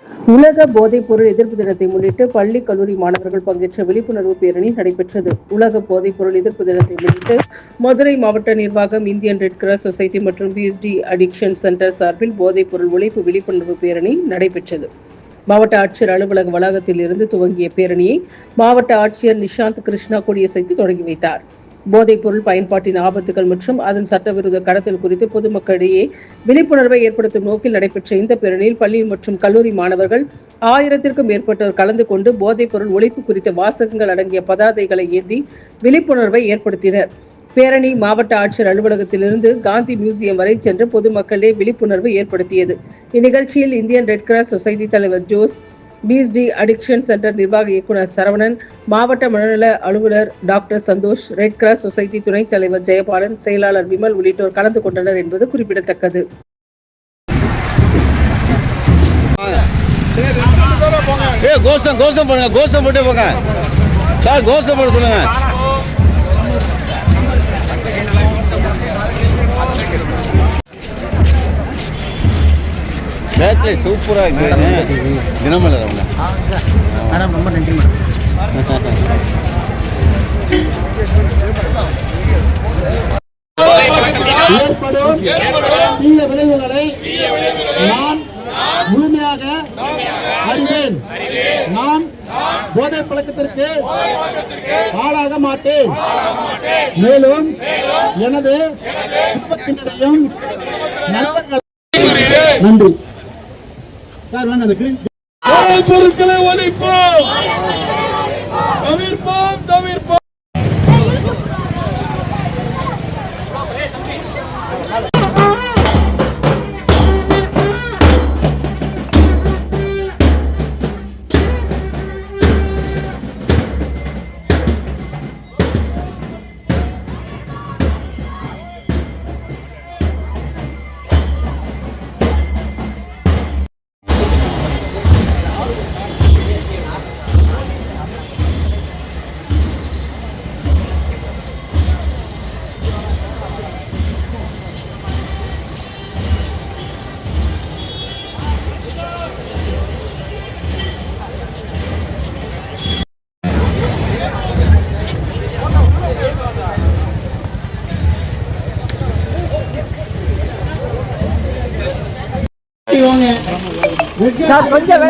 உலக போதைப் பொருள் எதிர்ப்பு தினத்தை முன்னிட்டு பள்ளி கல்லூரி மாணவர்கள் பங்கேற்ற விழிப்புணர்வு பேரணி நடைபெற்றது. உலக போதைப் பொருள் எதிர்ப்பு தினத்தை முன்னிட்டு மதுரை மாவட்ட நிர்வாகம், இந்தியன் ரெட் கிராஸ் சொசைட்டி மற்றும் பிஎஸ்டி அடிக்ஷன் சென்டர் சார்பில் போதைப் பொருள் ஒழிப்பு விழிப்புணர்வு பேரணி நடைபெற்றது. மாவட்ட ஆட்சியர் அலுவலக வளாகத்தில் இருந்து துவங்கிய பேரணியை மாவட்ட ஆட்சியர் நிஷாந்த் கிருஷ்ணா கொடியசைத்து தொடங்கி வைத்தார். போதைப் பொருள் பயன்பாட்டின் ஆபத்துகள் மற்றும் அதன் சட்டவிரோத கடத்தல் குறித்து பொதுமக்களிடையே விழிப்புணர்வை ஏற்படுத்தும் நோக்கில் நடைபெற்ற இந்த பேரணியில் பள்ளி மற்றும் கல்லூரி மாணவர்கள் 1000க்கும் மேற்பட்டோர் கலந்து கொண்டு போதைப் பொருள் ஒழிப்பு குறித்த வாசகங்கள் அடங்கிய பதாதைகளை ஏந்தி விழிப்புணர்வை ஏற்படுத்தினர். பேரணி மாவட்ட ஆட்சியர் அலுவலகத்திலிருந்து காந்தி மியூசியம் வரை சென்று பொதுமக்களிடையே விழிப்புணர்வு ஏற்படுத்தியது. இந்நிகழ்ச்சியில் இந்தியன் ரெட் கிராஸ் சொசைட்டி தலைவர் ஜோஸ், பிஎஸ்டி அடிக்ஷன் சென்டர் நிர்வாக இயக்குநர் சரவணன், மாவட்ட மனநல அலுவலர் doctor Santhosh, Red Cross Society துணைத் தலைவர் ஜெயபாலன், செயலாளர் விமல் உள்ளிட்டோர் கலந்து கொண்டனர் என்பது குறிப்பிடத்தக்கது. பேட்டரி சூப்பராக இருக்கு. தினமலை மேடம் ரொம்ப நன்றி மேடம். ஏற்படும் தீய விளைவுகளை நான் முழுமையாக அறிவேன். நான் போதை பழக்கத்திற்கு ஆளாக மாட்டேன். மேலும் எனது குடும்பத்தினரையும் நண்பர்கள் நன்றி சார். வாங்க அந்த பொருட்களை ஒழிப்போம், தவிர்ப்போம் தவிர்ப்போம். கொஞ்சம்